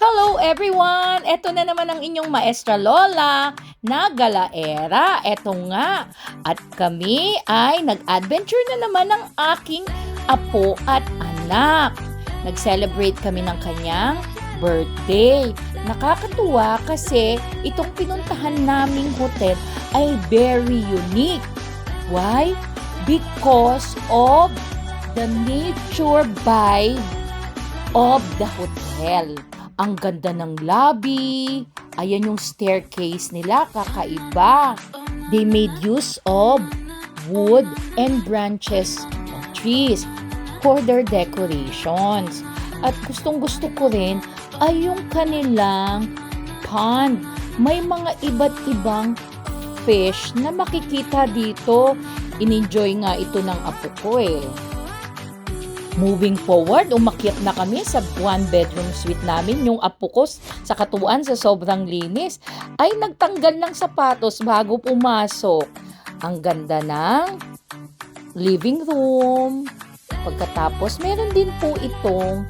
Hello everyone! Eto na naman ang inyong Maestra Lola na Galaera. Eto nga. At kami ay nag-adventure na naman ng aking apo at anak. Nag-celebrate kami ng kanyang birthday. Nakakatuwa kasi itong pinuntahan naming hotel ay very unique. Why? Because of the nature vibe of the hotel. Ang ganda ng lobby. Ayan yung staircase nila, kakaiba. They made use of wood and branches of trees for their decorations. At gustong-gusto ko rin ay yung kanilang pond. May mga iba't ibang fish na makikita dito. In-enjoy nga ito ng apo ko eh. Moving forward, umakyat na kami sa one-bedroom suite namin. Yung apo ko sa katuwaan sa sobrang linis ay nagtanggal ng sapatos bago pumasok. Ang ganda ng living room. Pagkatapos, meron din po itong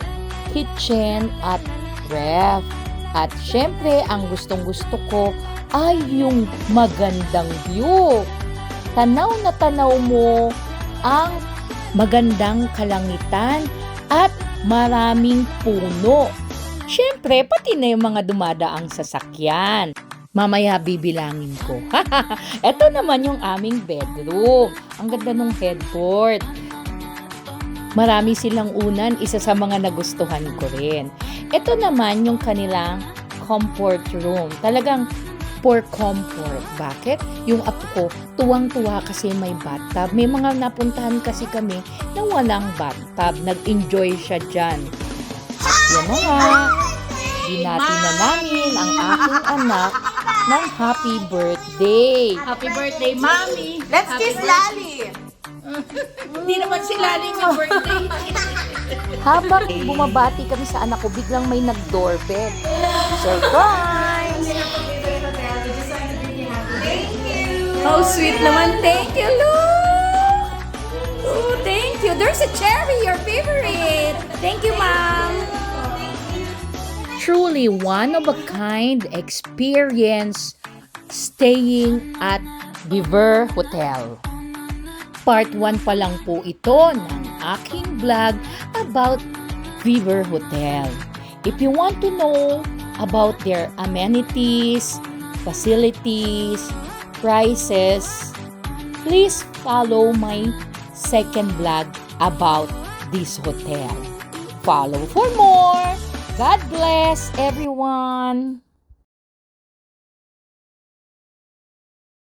kitchen at ref. At syempre, ang gustong-gusto ko ay yung magandang view. Tanaw na tanaw mo ang magandang kalangitan at maraming puno. Siyempre, pati na yung mga dumadaang sasakyan. Mamaya bibilangin ko. Ito naman yung aming bedroom. Ang ganda ng headboard. Marami silang unan, isa sa mga nagustuhan ko rin. Ito naman yung kanilang comfort room. Talagang for comfort. Bakit? Yung apo ko, tuwang-tuwa kasi may bathtub. May mga napuntahan kasi kami na walang bathtub. Nag-enjoy siya dyan. At yan na nga, binati na namin ang aking anak ng happy birthday. Happy birthday, Mommy! Let's Happy kiss birthday. Lali! Hindi naman si Lali may birthday. Habang bumabati kami sa anak ko, biglang may nag-doorbell. Surprise! How sweet naman. Thank you, Lu! Oh, thank you. There's a cherry, your favorite. Thank you, Mom. Truly one of a kind experience staying at Beaver Hotel. Part 1 pa lang po ito ng aking vlog about Beaver Hotel. If you want to know about their amenities, facilities, prices, please follow my second vlog about this hotel. Follow for more. God bless everyone.